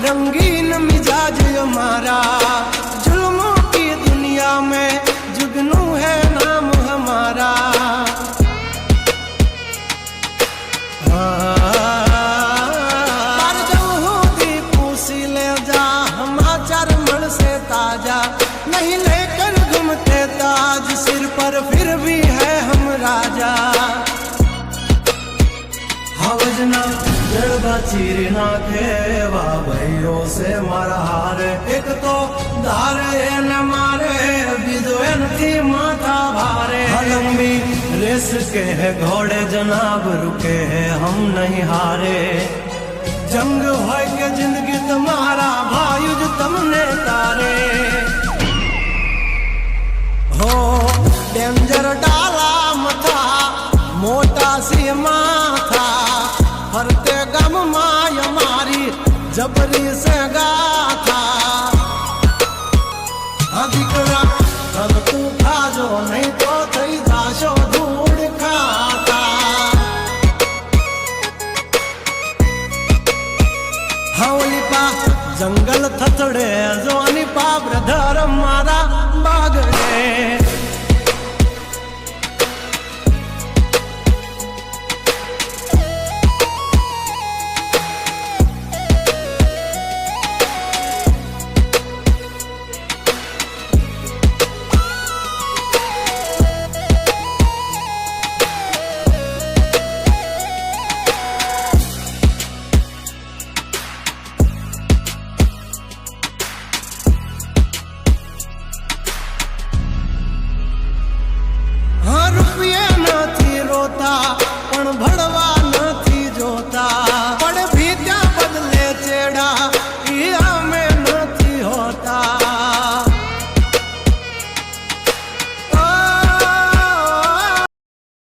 रंगीन मिजाज हमारा, जुल्मों की दुनिया में जुगनू है नाम हमारा। ताजा नहीं लेकर घूमते ताज सिर पर, फिर भी है हम राजा। हवजना जड़बा चीर नाखे वाह भाइयों से मारा हारे, एक तो धारे न मारे बीजो थी माथा भारे। लंबी रेस के है घोड़े जनाब रुके हैं हम नहीं हारे, जंग है के जिंदगी तुम्हारा भायुज तुमने तारे। हो डेंजर डाला मथा मोटा सी माथा, फरते गम माय मारी जबरी से गाथा। अधिकरा तब तू खाजो नहीं तो थई जाशो धूड़ खाता। हवली पा जंगल थथड़े जोनी पा ब्रधर मारा बागड़े।